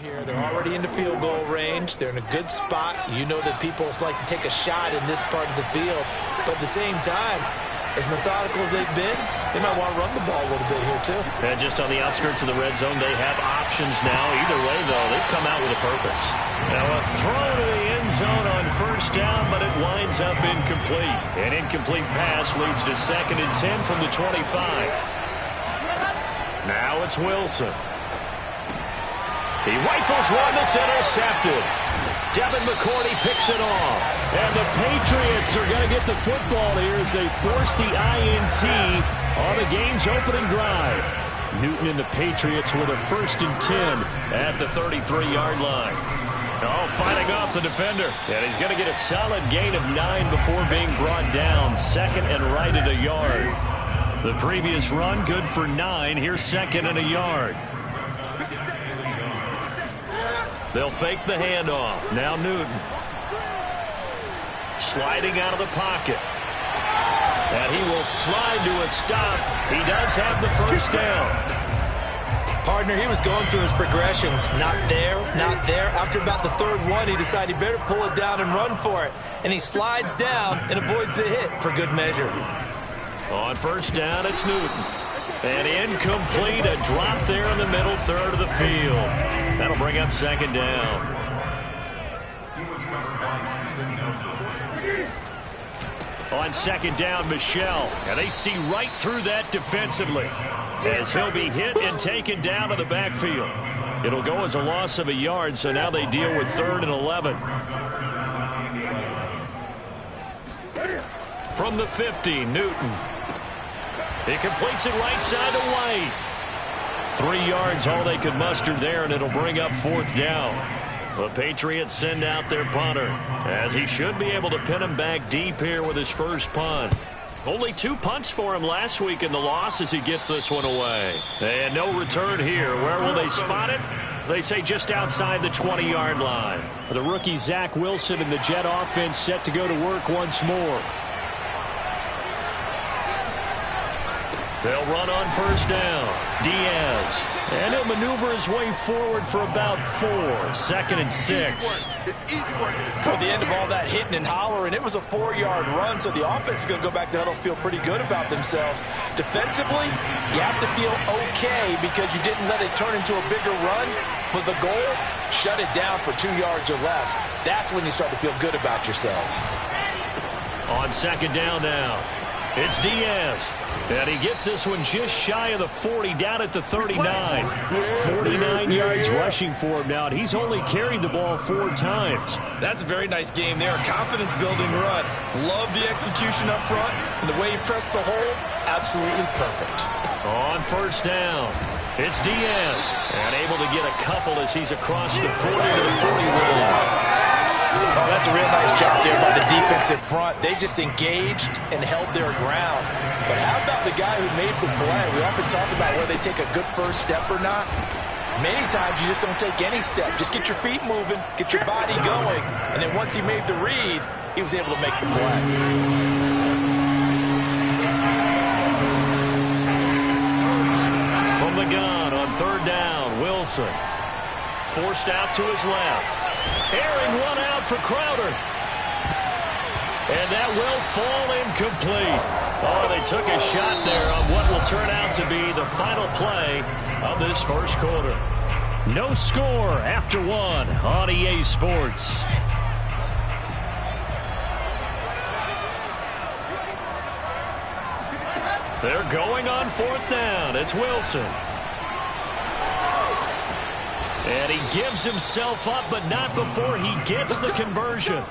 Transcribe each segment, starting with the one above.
Here, they're already in the field goal range. They're in a good spot. You know that people like to take a shot in this part of the field. But at the same time, as methodical as they've been, they might want to run the ball a little bit here, too. And just on the outskirts of the red zone, they have options now. Either way, though, they've come out with a purpose. Now a throw to the end zone on first down, but it winds up incomplete. An incomplete pass leads to 2nd and 10 from the 25. Now it's Wilson. He rifles one that's intercepted. Devin McCourty picks it off. And the Patriots are going to get the football here as they force the INT on the game's opening drive. Newton and the Patriots with a 1st and 10 at the 33-yard line. Oh, fighting off the defender. And he's going to get a solid gain of 9 before being brought down. 2nd and right at a yard. The previous run good for 9. Here's 2nd and a yard. They'll fake the handoff. Now Newton. Sliding out of the pocket. And he will slide to a stop. He does have the first down. Partner, he was going through his progressions. Not there, not there. After about the 3rd one, he decided he better pull it down and run for it. And he slides down and avoids the hit for good measure. On first down, it's Newton. And incomplete, a drop there in the middle 3rd of the field. That'll bring up 2nd down. On 2nd down, Michel. And they see right through that defensively as he'll be hit and taken down to the backfield. It'll go as a loss of a yard, so now they deal with 3rd and 11. From the 50, Newton. He completes it right side to White. 3 yards all they could muster there, and it'll bring up 4th down. The Patriots send out their punter, as he should be able to pin him back deep here with his first punt. Only 2 punts for him last week in the loss as he gets this one away. And no return here. Where will they spot it? They say just outside the 20-yard line. The rookie Zach Wilson and the Jet offense set to go to work once more. They'll run on first down. Diaz. And he'll maneuver his way forward for about 4. 2nd and 6. At the end of all that hitting and hollering, it was a 4-yard run, so the offense is going to go back to huddle and feel pretty good about themselves. Defensively, you have to feel okay because you didn't let it turn into a bigger run. But the goal, shut it down for 2 yards or less. That's when you start to feel good about yourselves. On 2nd down now, it's Diaz. And he gets this one just shy of the 40, down at the 39. 49 yards rushing for him now, and he's only carried the ball 4 times. That's a very nice game there. A confidence-building run. Love the execution up front, and the way he pressed the hole, absolutely perfect. On first down, it's Diaz. And able to get a couple as he's across the 40 to the 41. Oh, that's a real nice job there by the defensive front. They just engaged and held their ground. But how about the guy who made the play? We often talk about whether they take a good first step or not. Many times you just don't take any step. Just get your feet moving, get your body going. And then once he made the read, he was able to make the play. From the gun on 3rd down, Wilson. Forced out to his left. Airing one out for Crowder. And that will fall incomplete. Oh, they took a shot there on what will turn out to be the final play of this first quarter. No score after 1 on EA Sports. They're going on 4th down. It's Wilson. And he gives himself up, but not before he gets the conversion.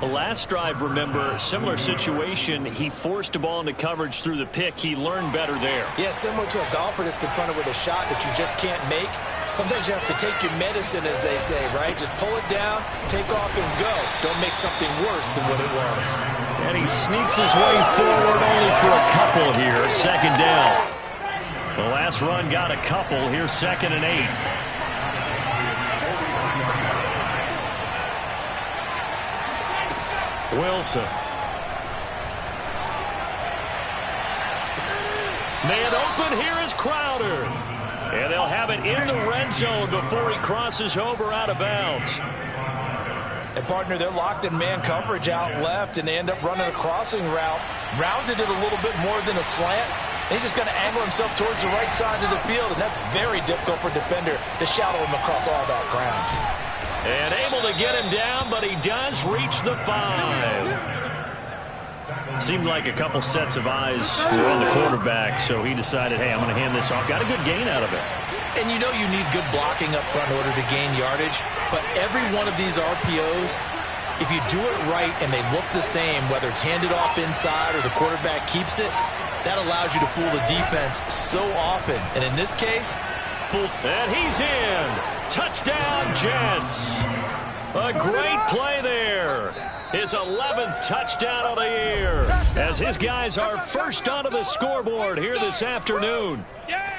The last drive, remember, similar situation. He forced the ball into coverage through the pick. He learned better there. Yeah, similar to a golfer that's confronted with a shot that you just can't make. Sometimes you have to take your medicine, as they say, right? Just pull it down, take off, and go. Don't make something worse than what it was. And he sneaks his way forward only for a couple here. 2nd down. The last run got a couple. Here's 2nd and 8. Wilson. Man open. Here is Crowder. And they'll have it in the red zone before he crosses over out of bounds. And, partner, they're locked in man coverage out left, and they end up running a crossing route. Rounded it a little bit more than a slant. And he's just going to angle himself towards the right side of the field, and that's very difficult for a defender to shadow him across all that ground. And able to get him down, but he does reach the 5. Seemed like a couple sets of eyes were on the quarterback, so he decided, hey, I'm going to hand this off. Got a good gain out of it. And you know you need good blocking up front in order to gain yardage, but every one of these RPOs, if you do it right and they look the same, whether it's handed off inside or the quarterback keeps it, that allows you to fool the defense so often. And in this case, and he's in. Touchdown, Jets. A great play there. His 11th touchdown of the year as his guys are first onto the scoreboard here this afternoon.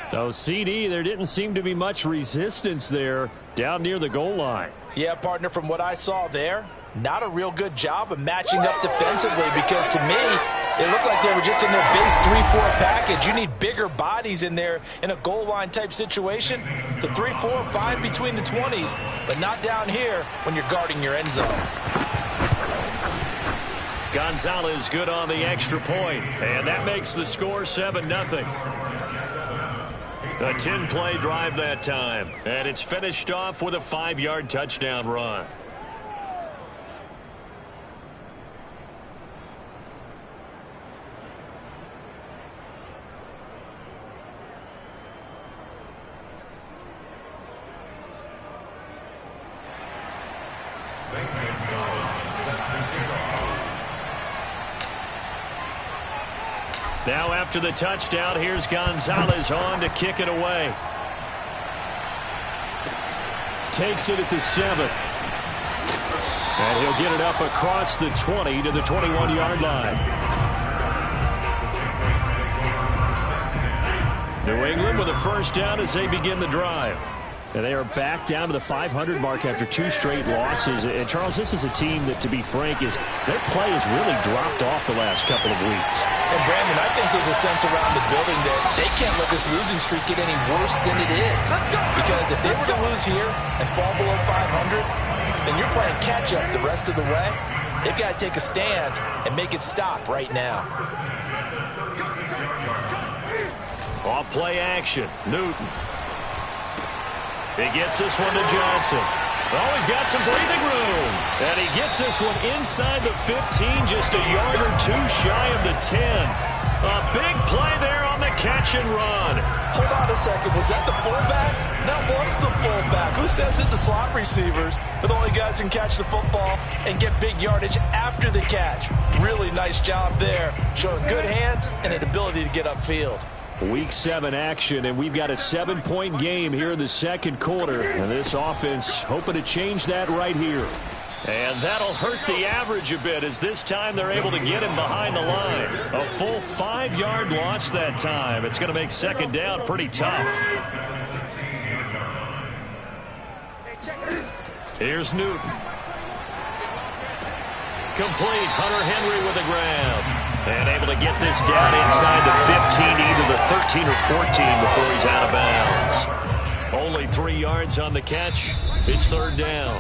So, CD, there didn't seem to be much resistance there down near the goal line. Yeah, partner, from what I saw there, not a real good job of matching up defensively, because to me, it looked like they were just in their base 3-4 package. You need bigger bodies in there in a goal line type situation. The 3-4, fine between the 20s, but not down here when you're guarding your end zone. Gonzalez good on the extra point, and that makes the score 7-0. A 10-play drive that time, and it's finished off with a 5-yard touchdown run. Now after the touchdown, here's Gonzalez on to kick it away. Takes it at the 7. And he'll get it up across the 20 to the 21-yard line. New England with a first down as they begin the drive. And they are back down to the 500 mark after 2 straight losses. And, Charles, this is a team that, to be frank, their play has really dropped off the last couple of weeks. And, Brandon, I think there's a sense around the building that they can't let this losing streak get any worse than it is. Because if they were to lose here and fall below 500, then you're playing catch-up the rest of the way. They've got to take a stand and make it stop right now. Off play action. Newton. He gets this one to Johnson. Oh, he's got some breathing room. And he gets this one inside the 15, just a yard or 2 shy of the 10. A big play there on the catch and run. Hold on a second. Was that the fullback? That was the fullback. Who says it? The slot receivers. But only guys can catch the football and get big yardage after the catch. Really nice job there. Showing good hands and an ability to get upfield. Week 7 action, and we've got a 7-point game here in the second quarter. And this offense hoping to change that right here. And that'll hurt the average a bit, as this time they're able to get him behind the line. A full 5-yard loss that time. It's going to make second down pretty tough. Here's Newton. Complete. Hunter Henry with the grab. And able to get this down inside the 15, either the 13 or 14 before he's out of bounds. Only 3 yards on the catch. It's third down.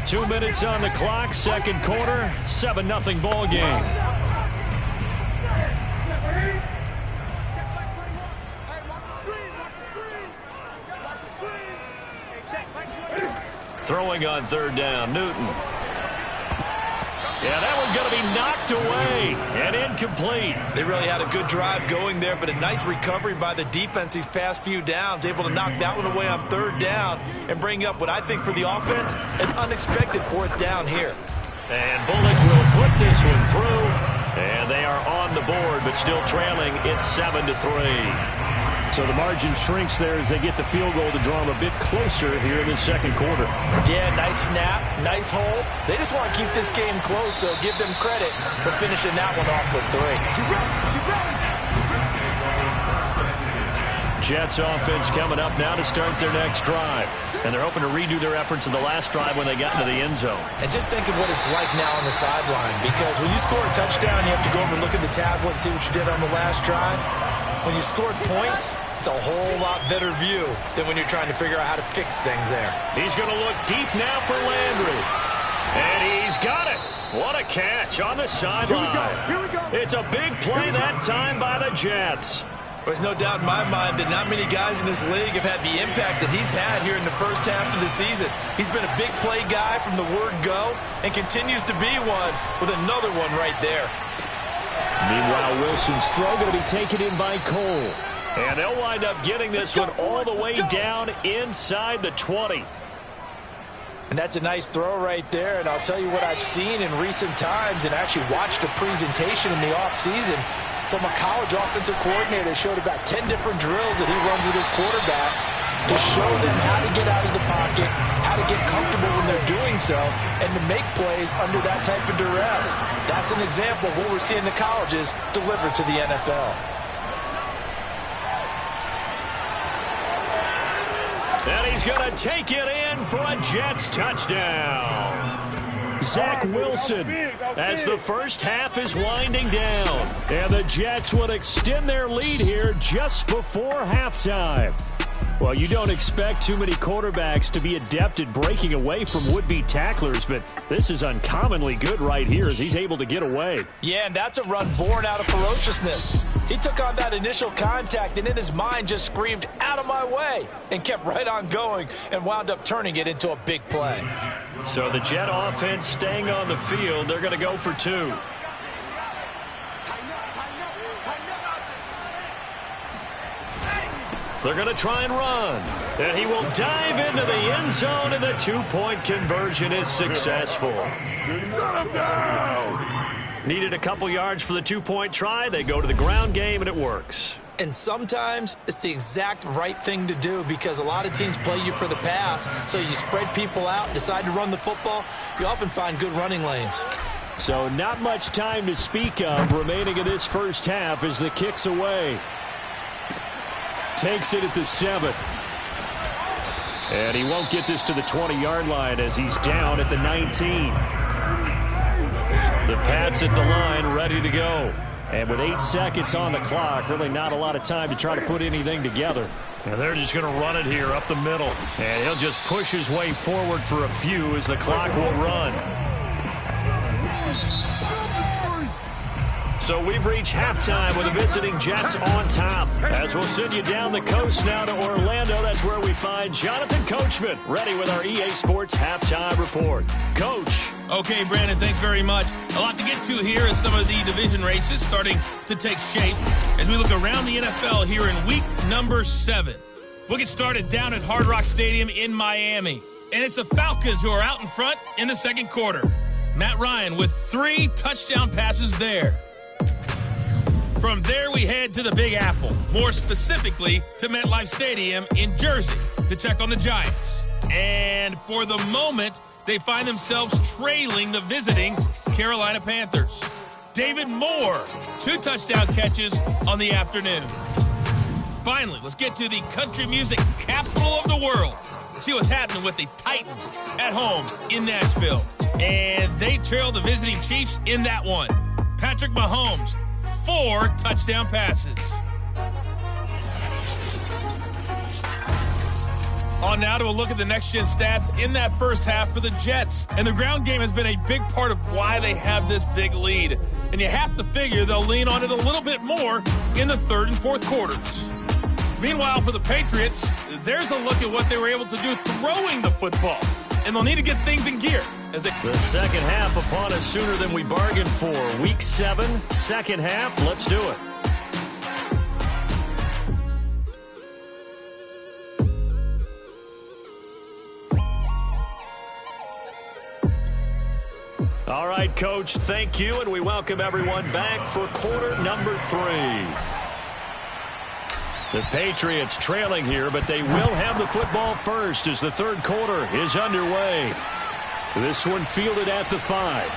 2 minutes on the clock, second quarter, 7-0 ball game. Throwing on third down, Newton. Yeah, that one's going to be knocked away and incomplete. They really had a good drive going there, but a nice recovery by the defense these past few downs, able to knock that one away on third down and bring up what I think for the offense, an unexpected 4th down here. And Bullock will put this one through, and they are on the board, but still trailing. It's 7-3. So the margin shrinks there as they get the field goal to draw them a bit closer here in the second quarter. Yeah, nice snap, nice hold. They just want to keep this game close, so give them credit for finishing that one off with 3. Jets offense coming up now to start their next drive. And they're hoping to redo their efforts in the last drive when they got into the end zone. And just think of what it's like now on the sideline, because when you score a touchdown, you have to go over and look at the tablet and see what you did on the last drive. When you scored points, That's a whole lot better view than when you're trying to figure out how to fix things there. He's going to look deep now for Landry. And he's got it. What a catch on the sideline. Here we go. It's a big play that time by the Jets. There's no doubt in my mind that not many guys in this league have had the impact that he's had here in the first half of the season. He's been a big play guy from the word go and continues to be one with another one right there. Meanwhile, Wilson's throw going to be taken in by Cole. And they'll wind up getting this one all the way down inside the 20. And that's a nice throw right there. And I'll tell you what I've seen in recent times and actually watched a presentation in the offseason from a college offensive coordinator that showed about 10 different drills that he runs with his quarterbacks to show them how to get out of the pocket, how to get comfortable when they're doing so, and to make plays under that type of duress. That's an example of what we're seeing the colleges deliver to the NFL. And he's going to take it in for a Jets touchdown. Zach Wilson as the first half is winding down. And the Jets would extend their lead here just before halftime. Well, you don't expect too many quarterbacks to be adept at breaking away from would-be tacklers, but this is uncommonly good right here as he's able to get away. Yeah, and that's a run born out of ferociousness. He took on that initial contact and in his mind just screamed, "Out of my way," and kept right on going and wound up turning it into a big play. So the Jet offense staying on the field. They're going to go for two. They're going to try and run. And he will dive into the end zone, and the two-point conversion is successful. Shut him down. Needed a couple yards for the two-point try. They go to the ground game, and it works. And sometimes it's the exact right thing to do because a lot of teams play you for the pass, so you spread people out, decide to run the football. You often find good running lanes. So not much time to speak of remaining in this first half as the kick's away. Takes it at the 7. And he won't get this to the 20-yard line as he's down at the 19. The Pats at the line ready to go. And with 8 seconds on the clock, really not a lot of time to try to put anything together. And they're just going to run it here up the middle. And he'll just push his way forward for a few as the clock will run. So we've reached halftime with the visiting Jets on top. As we'll send you down the coast now to Orlando, that's where we find Jonathan Coachman, ready with our EA Sports Halftime Report. Coach. Okay, Brandon, thanks very much. A lot to get to here as some of the division races starting to take shape as we look around the NFL here in week number 7. We'll get started down at Hard Rock Stadium in Miami. And it's the Falcons who are out in front in the second quarter. Matt Ryan with 3 touchdown passes there. From there, we head to the Big Apple, more specifically to MetLife Stadium in Jersey to check on the Giants. And for the moment, they find themselves trailing the visiting Carolina Panthers. David Moore, 2 touchdown catches on the afternoon. Finally, let's get to the country music capital of the world. See what's happening with the Titans at home in Nashville. And they trail the visiting Chiefs in that one. Patrick Mahomes, 4 touchdown passes. On now to a look at the next-gen stats in that first half for the Jets. And the ground game has been a big part of why they have this big lead. And you have to figure they'll lean on it a little bit more in the third and fourth quarters. Meanwhile, for the Patriots, there's a look at what they were able to do throwing the football. And they'll need to get things in gear. The second half upon us sooner than we bargained for. Week 7, second half. Let's do it. All right, Coach, thank you, and we welcome everyone back for quarter number 3. The Patriots trailing here, but they will have the football first as the third quarter is underway. This one fielded at the 5.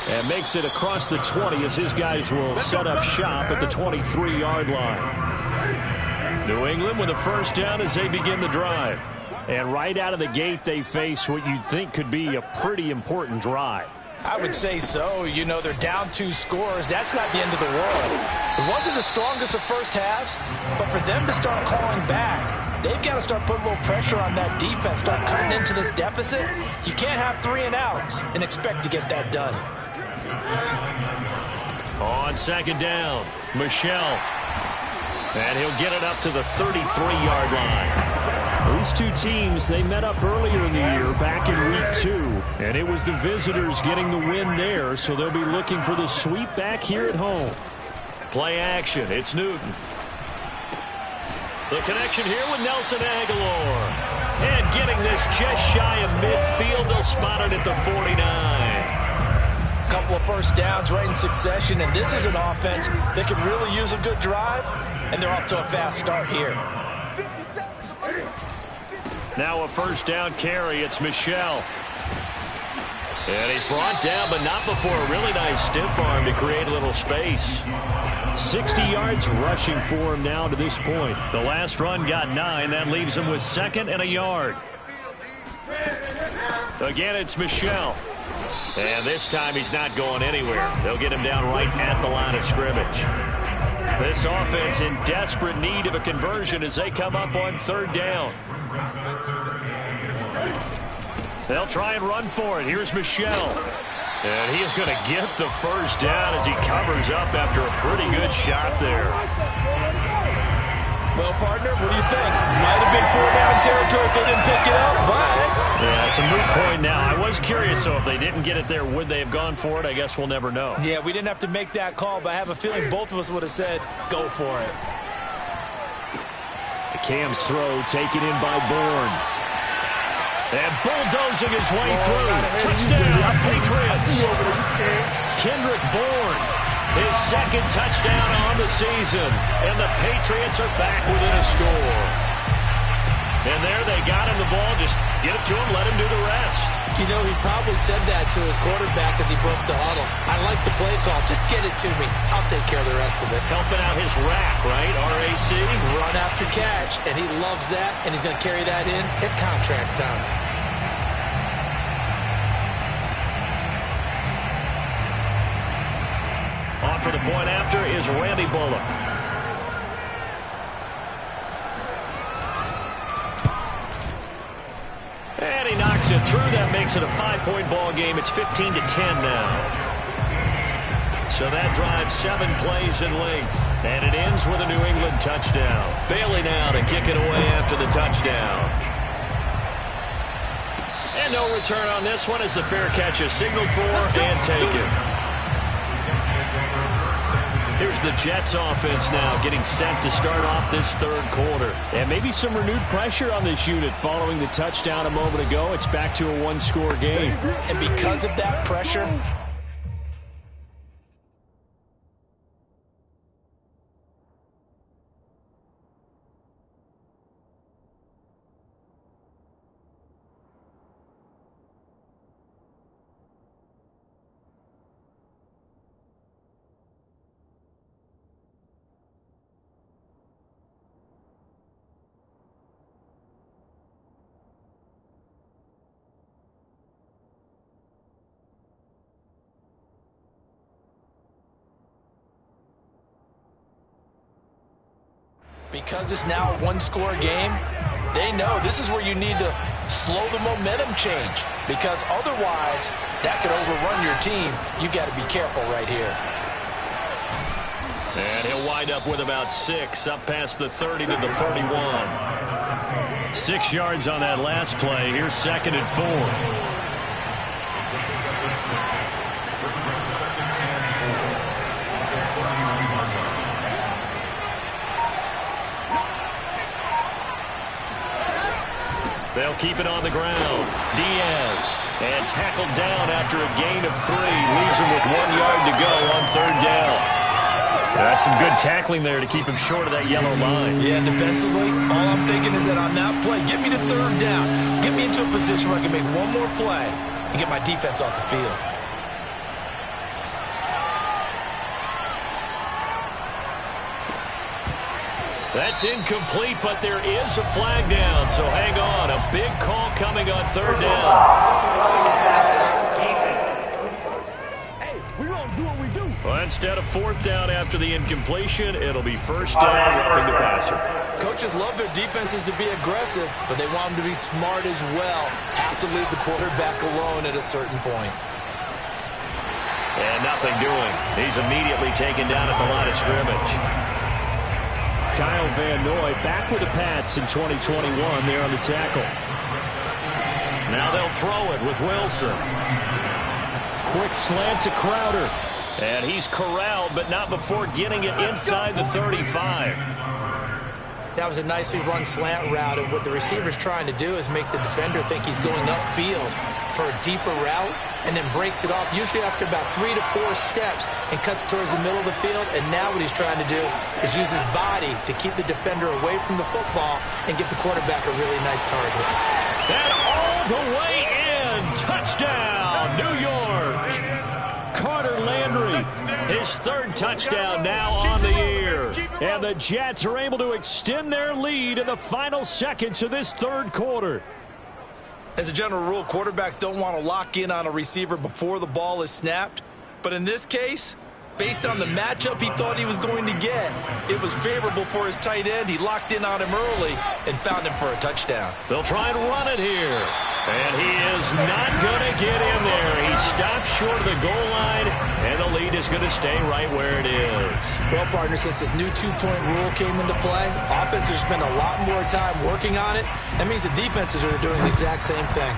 And makes it across the 20 as his guys will set up shop at the 23-yard line. New England with a first down as they begin the drive. And right out of the gate, they face what you'd think could be a pretty important drive. I would say so. You know, they're down 2 scores. That's not the end of the world. It wasn't the strongest of first halves, but for them to start calling back, they've got to start putting a little pressure on that defense, start cutting into this deficit. You can't have 3 and outs and expect to get that done. On second down, Michel. And he'll get it up to the 33-yard line. These two teams, they met up earlier in the year, back in week 2. And it was the visitors getting the win there, so they'll be looking for the sweep back here at home. Play action, it's Newton. The connection here with Nelson Aguilar. And getting this just shy of midfield, they'll spot it at the 49. Couple of first downs right in succession, and this is an offense that could really use a good drive, and they're off to a fast start here. Now a first down carry, it's Michel. And he's brought down, but not before a really nice stiff arm to create a little space. 60 yards rushing for him now to this point. The last run got 9. That leaves him with 2nd and a yard. Again, it's Michel. And this time he's not going anywhere. They'll get him down right at the line of scrimmage. This offense in desperate need of a conversion as they come up on 3rd down. They'll try and run for it. Here's Michel. And he is going to get the first down as he covers up after a pretty good shot there. Well, partner, what do you think? Might have been 4-down territory if they didn't pick it up, but... Yeah, it's a moot point now. I was curious, so if they didn't get it there, would they have gone for it? I guess we'll never know. Yeah, we didn't have to make that call, but I have a feeling both of us would have said, go for it. The Cam's throw taken in by Bourne. And bulldozing his way through. Touchdown, Patriots. Kendrick Bourne, his 2nd touchdown on the season. And the Patriots are back within a score. And there they got him the ball. Just get it to him, let him do the rest. You know, he probably said that to his quarterback as he broke the huddle. I like the play call. Just get it to me. I'll take care of the rest of it. Helping out his rack, right? RAC. Run after catch, and he loves that, and he's going to carry that in at contract time. On for the point after is Randy Bullock. And he knocks it through. That makes it a 5-point ball game. It's 15-10 now. So that drives 7 plays in length. And it ends with a New England touchdown. Bailey now to kick it away after the touchdown. And no return on this one as the fair catch is signaled for and taken. Here's the Jets offense now getting set to start off this 3rd quarter. And maybe some renewed pressure on this unit following the touchdown a moment ago. It's back to a 1-score game. And because of that pressure, because it's now a 1-score game, they know this is where you need to slow the momentum change, because otherwise that could overrun your team. You got to be careful right here. And he'll wind up with about 6 up past the 30 to the 31. 6 yards on that last play. Here's 2nd and 4. They'll keep it on the ground. Diaz. And tackled down after a gain of 3. Leaves him with 1 yard to go on 3rd down. That's some good tackling there to keep him short of that yellow line. Yeah, defensively, all I'm thinking is that on that play, get me to 3rd down. Get me into a position where I can make one more play and get my defense off the field. That's incomplete, but there is a flag down, so hang on. A big call coming on 3rd down. instead of fourth down after the incompletion, it'll be first down, roughing the passer. Coaches love their defenses to be aggressive, but they want them to be smart as well. Have to leave the quarterback alone at a certain point. And nothing doing. He's immediately taken down at the line of scrimmage. Kyle Van Noy back with the Pats in 2021 there on the tackle. Now they'll throw it with Wilson. Quick slant to Crowder. And he's corralled, but not before getting it inside the 35. That was a nicely run slant route, and what the receiver's trying to do is make the defender think he's going upfield for a deeper route, and then breaks it off, usually after about 3 to 4 steps, and cuts towards the middle of the field. And now what he's trying to do is use his body to keep the defender away from the football and give the quarterback a really nice target. And all the way in. Touchdown, New York. Carter Landry, his third touchdown now on the year. And the Jets are able to extend their lead in the final seconds of this third quarter. As a general rule, quarterbacks don't want to lock in on a receiver before the ball is snapped. But in this case, based on the matchup he thought he was going to get, it was favorable for his tight end. He locked in on him early and found him for a touchdown. They'll try and run it here. And he is not going to get in there. He stops short of the goal line, and the lead is going to stay right where it is. Well, partner, since this new two-point rule came into play, offenses spend a lot more time working on it. That means the defenses are doing the exact same thing.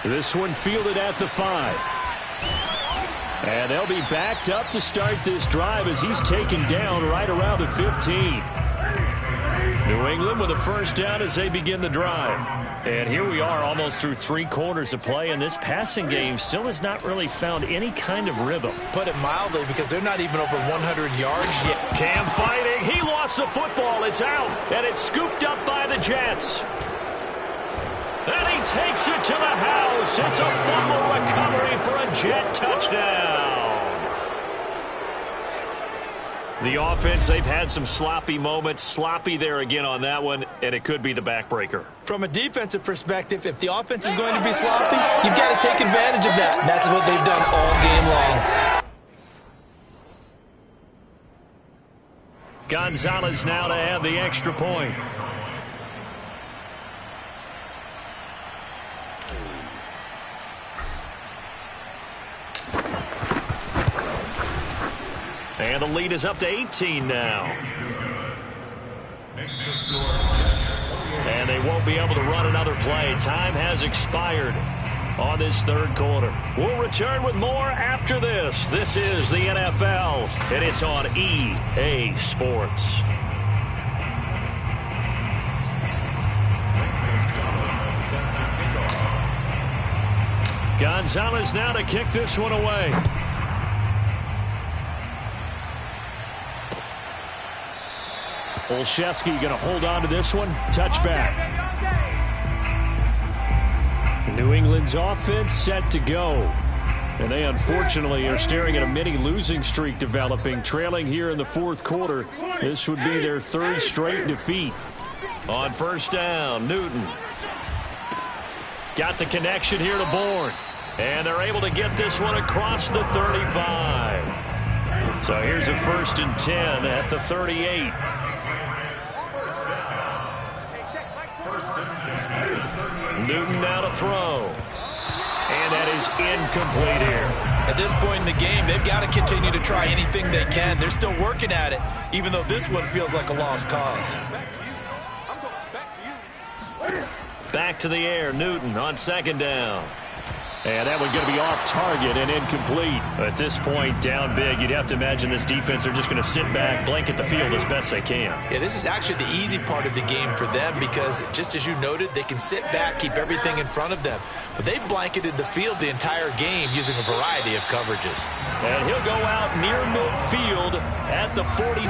This one fielded at the 5. And they'll be backed up to start this drive as he's taken down right around the 15. New England with a first down as they begin the drive. And here we are almost through 3 quarters of play, and this passing game still has not really found any kind of rhythm. Put it mildly, because they're not even over 100 yards yet. Cam fighting. He lost the football. It's out, and it's scooped up by the Jets. And he takes it to the house. It's a fumble recovery for a Jet touchdown. The offense, they've had some sloppy moments. Sloppy there again on that one, and it could be the backbreaker. From a defensive perspective, if the offense is going to be sloppy, you've got to take advantage of that. And that's what they've done all game long. Gonzalez now to add the extra point. And the lead is up to 18 now. And they won't be able to run another play. Time has expired on this third quarter. We'll return with more after this. This is the NFL, and it's on EA Sports. Gonzalez now to kick this one away. Olszewski going to hold on to this one. Touchback. New England's offense set to go. And they unfortunately are staring at a mini losing streak developing, trailing here in the fourth quarter. This would be their 3rd straight defeat. On first down, Newton. Got the connection here to Bourne. And they're able to get this one across the 35. So here's a 1st and 10 at the 38. Newton now to throw. And that is incomplete here. At this point in the game, they've got to continue to try anything they can. They're still working at it, even though this one feels like a lost cause. Back to the air, Newton on 2nd down. And that one's going to be off target and incomplete. At this point, down big, you'd have to imagine this defense are just going to sit back, blanket the field as best they can. Yeah, this is actually the easy part of the game for them because, just as you noted, they can sit back, keep everything in front of them. But they've blanketed the field the entire game using a variety of coverages. And he'll go out near midfield at the 49.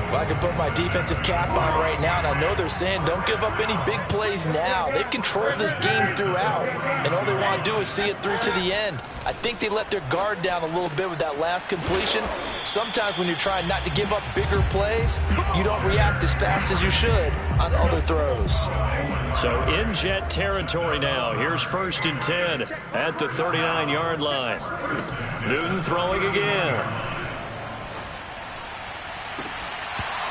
Well, I can put my defensive cap on right now, and I know they're saying don't give up any big plays now. They've controlled this game throughout, and all they want to do is see it through to the end. I think they let their guard down a little bit with that last completion. Sometimes when you're trying not to give up bigger plays, you don't react as fast as you should on other throws. So in Jet territory now. Here's 1st and 10 at the 39-yard line. Newton throwing again.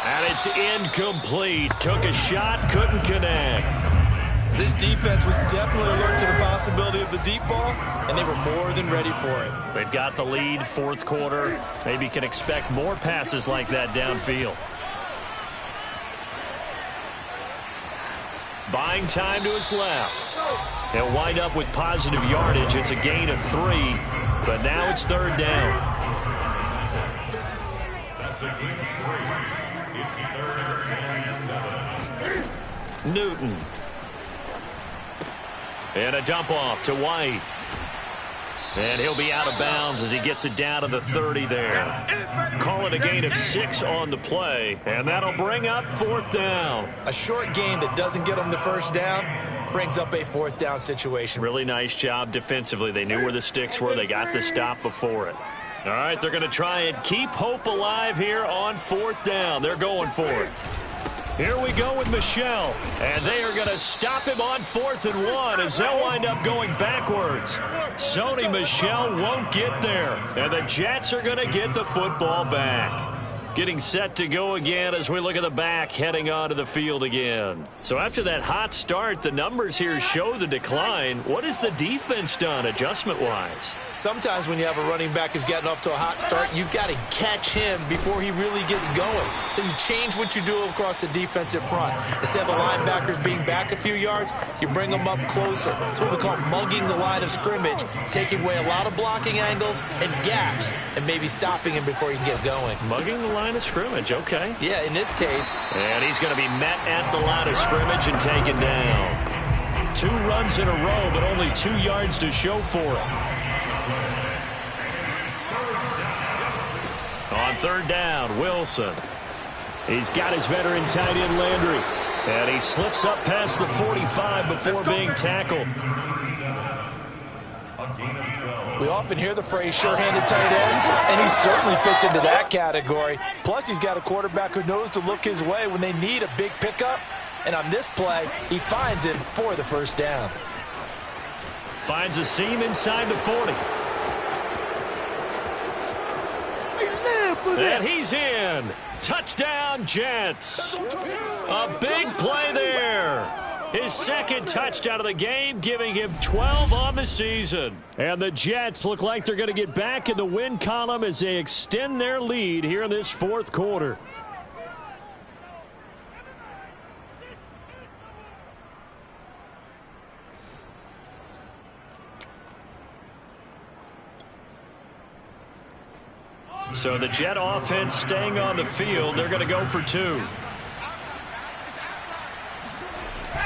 And it's incomplete. Took a shot, couldn't connect. This defense was definitely alert to the possibility of the deep ball, and they were more than ready for it. They've got the lead, 4th quarter. Maybe can expect more passes like that downfield. Buying time to his left. He'll wind up with positive yardage. It's a gain of 3, but now it's 3rd down. That's a gain of 3. It's 3rd and 7. Newton. And a dump off to White. And he'll be out of bounds as he gets it down to the 30 there. Call it a gain of 6 on the play, and that'll bring up 4th down. A short gain that doesn't get them the 1st down brings up a 4th down situation. Really nice job defensively. They knew where the sticks were. They got the stop before it. All right, they're going to try and keep hope alive here on 4th down. They're going for it. Here we go with Michel, and they are going to stop him on 4th and 1 as they'll wind up going backwards. Sony Michel won't get there, and the Jets are going to get the football back. Getting set to go again as we look at the back heading onto the field again. So after that hot start, the numbers here show the decline. What has the defense done adjustment-wise? Sometimes when you have a running back who's gotten off to a hot start, you've got to catch him before he really gets going. So you change what you do across the defensive front. Instead of the linebackers being back a few yards, you bring them up closer. It's what we call mugging the line of scrimmage, taking away a lot of blocking angles and gaps and maybe stopping him before he can get going. Mugging the line of scrimmage, okay. Yeah, in this case. And he's going to be met at the line of scrimmage and taken down. 2 runs in a row, but only 2 yards to show for it. On 3rd down, Wilson. He's got his veteran tight end Landry. And he slips up past the 45 before being tackled. We often hear the phrase sure-handed tight ends, and he certainly fits into that category. Plus, he's got a quarterback who knows to look his way when they need a big pickup. And on this play, he finds him for the 1st down. Finds a seam inside the 40. And he's in. Touchdown, Jets. A big play there. His 2nd touchdown of the game, giving him 12 on the season. And the Jets look like they're going to get back in the win column as they extend their lead here in this 4th quarter. So the Jet offense staying on the field. They're going to go for 2.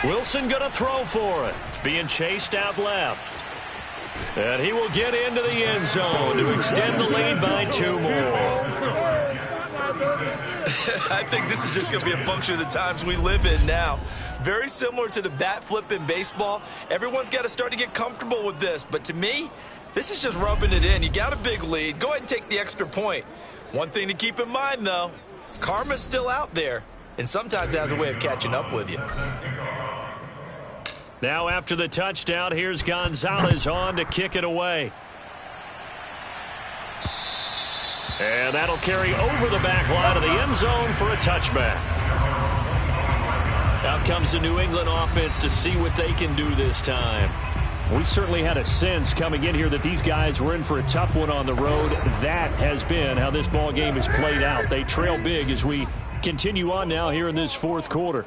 Wilson going to throw for it. Being chased out left. And he will get into the end zone to extend the lead by 2 more. I think this is just going to be a function of the times we live in now. Very similar to the bat flip in baseball. Everyone's got to start to get comfortable with this. But to me, this is just rubbing it in. You got a big lead. Go ahead and take the extra point. One thing to keep in mind, though, karma's still out there. And sometimes it has a way of catching up with you. Now after the touchdown, here's Gonzalez on to kick it away. And that'll carry over the back line of the end zone for a touchback. Out comes the New England offense to see what they can do this time. We certainly had a sense coming in here that these guys were in for a tough one on the road. That has been how this ball game has played out. They trail big as we continue on now here in this 4th quarter.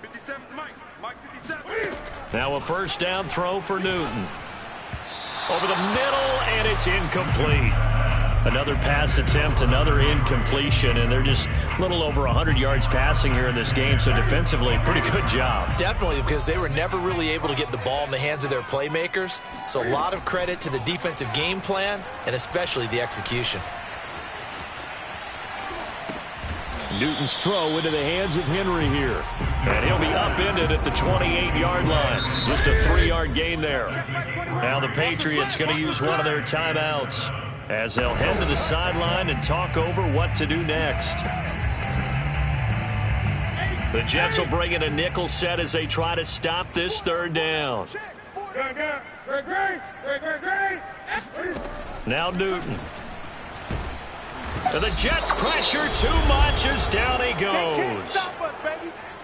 57, Mike 57. Now a 1st down throw for Newton. Over the middle, and it's incomplete. Another pass attempt, another incompletion, and they're just a little over 100 yards passing here in this game, so defensively, pretty good job. Definitely, because they were never really able to get the ball in the hands of their playmakers, so a lot of credit to the defensive game plan and especially the execution. Newton's throw into the hands of Henry here. And he'll be upended at the 28-yard line. Just a 3-yard gain there. Now the Patriots going to use one of their timeouts as they'll head to the sideline and talk over what to do next. The Jets will bring in a nickel set as they try to stop this third down. Now Newton. And the Jets pressure too much as down he goes.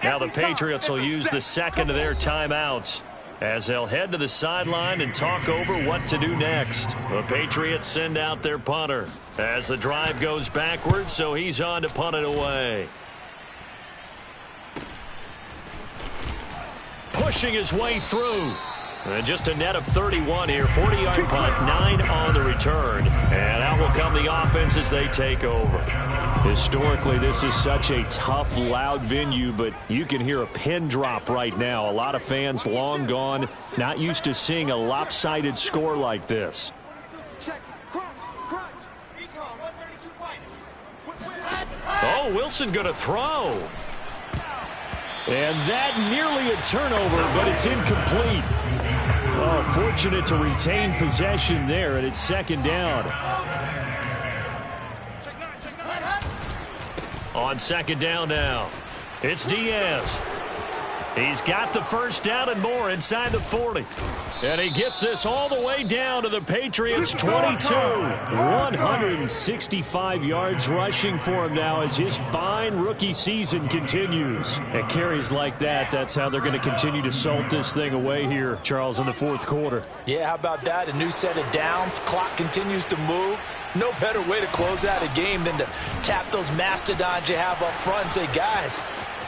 Now the Patriots will use the second of their timeouts as they'll head to the sideline and talk over what to do next. The Patriots send out their punter as the drive goes backwards, so he's on to punt it away. Pushing his way through. And just a net of 31 here. 40-yard punt, 9 on the return. And out will come the offense as they take over. Historically, this is such a tough, loud venue, but you can hear a pin drop right now. A lot of fans long gone, not used to seeing a lopsided score like this. Oh, Wilson going to throw. And that nearly a turnover, but it's incomplete. Oh, fortunate to retain possession there, and it's second down. On second down now, it's Diaz. He's got the first down and more inside the 40. And he gets this all the way down to the Patriots' 22. 165 yards rushing for him now as his fine rookie season continues. At carries like that, that's how they're going to continue to salt this thing away here, Charles, in the fourth quarter. Yeah, how about that? A new set of downs. Clock continues to move. No better way to close out a game than to tap those mastodons you have up front and say, guys,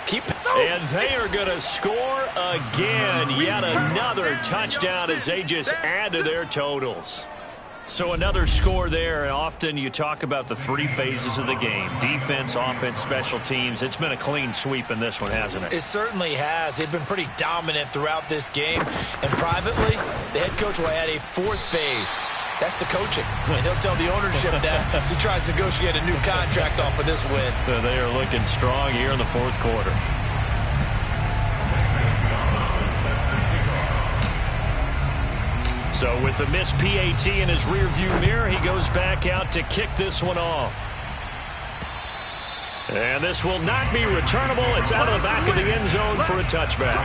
and they are going to score again. Yet another touchdown as they just add to their totals. So another score there. And often you talk about the 3 phases of the game. Defense, offense, special teams. It's been a clean sweep in this one, hasn't it? It certainly has. They've been pretty dominant throughout this game. And privately, the head coach will add a 4th phase. That's the coaching. And he'll tell the ownership that as he tries to negotiate a new contract off of this win. They are looking strong here in the fourth quarter. So with the missed PAT in his rearview mirror, he goes back out to kick this one off. And this will not be returnable. It's out of the back of the end zone for a touchback.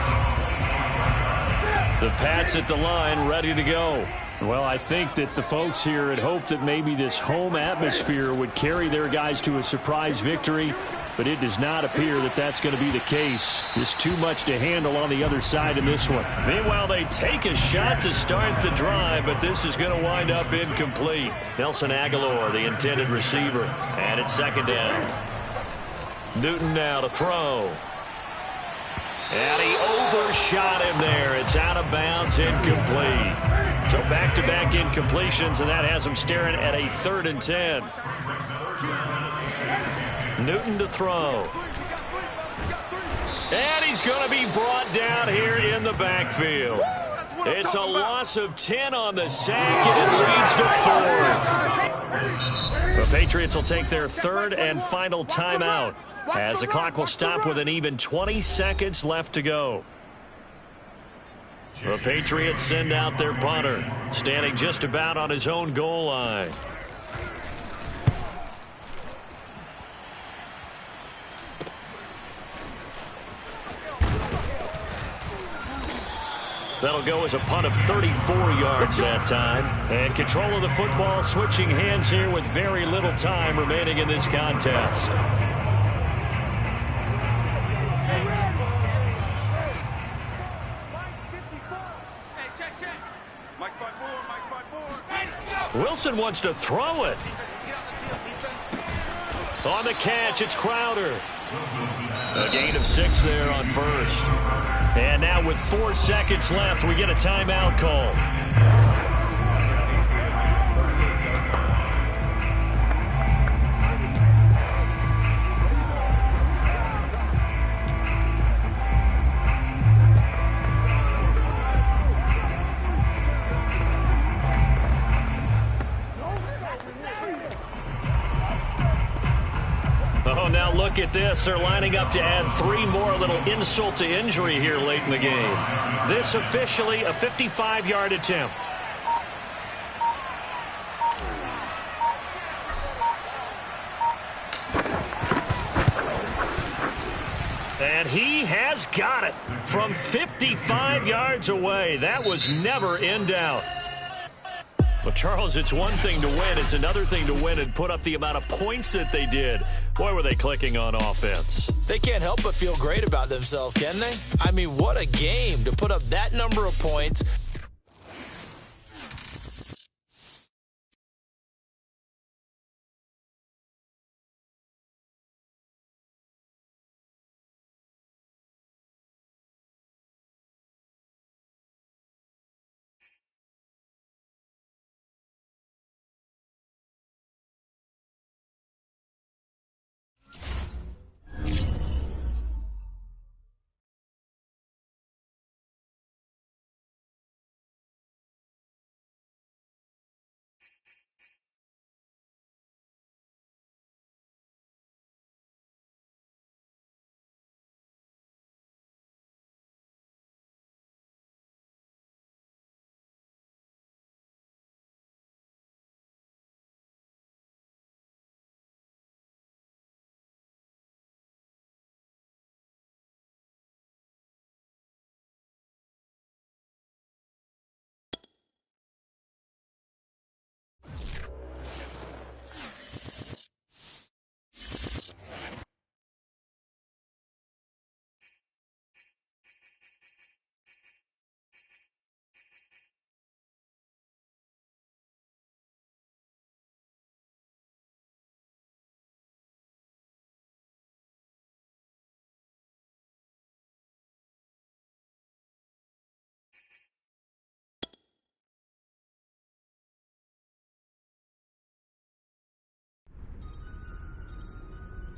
The Pats at the line, ready to go. Well, I think that the folks here had hoped that maybe this home atmosphere would carry their guys to a surprise victory, but it does not appear that that's going to be the case. Just too much to handle on the other side in this one. Meanwhile, they take a shot to start the drive, but this is going to wind up incomplete. Nelson Aguilar, the intended receiver, and it's second down. Newton now to throw. And he overshot him there. It's out of bounds, incomplete. So back-to-back incompletions, and that has him staring at a 3rd and 10. Newton to throw. And he's going to be brought down here in the backfield. It's a loss of 10 on the sack, and it leads to 4th. The Patriots will take their 3rd and final timeout as the clock will stop with an even 20 seconds left to go. The Patriots send out their punter, standing just about on his own goal line. That'll go as a punt of 34 yards that time. And control of the football switching hands here with very little time remaining in this contest. Wilson wants to throw it. On the catch, it's Crowder. A gain of 6 there on first. And now with 4 seconds left, we get a timeout call. Oh, now look at this. They're lining up to add 3 more, a little insult to injury here late in the game. This officially a 55-yard attempt. And he has got it from 55 yards away. That was never in doubt. Well, Charles, it's one thing to win. It's another thing to win and put up the amount of points that they did. Boy, were they clicking on offense. They can't help but feel great about themselves, can they? I mean, what a game to put up that number of points.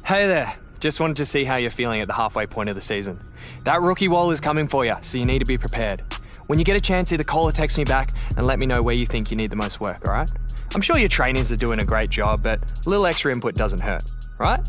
Hey there, just wanted to see how you're feeling at the halfway point of the season. That rookie wall is coming for you, so you need to be prepared. When you get a chance, either call or text me back and let me know where you think you need the most work, alright? I'm sure your trainers are doing a great job, but a little extra input doesn't hurt, right?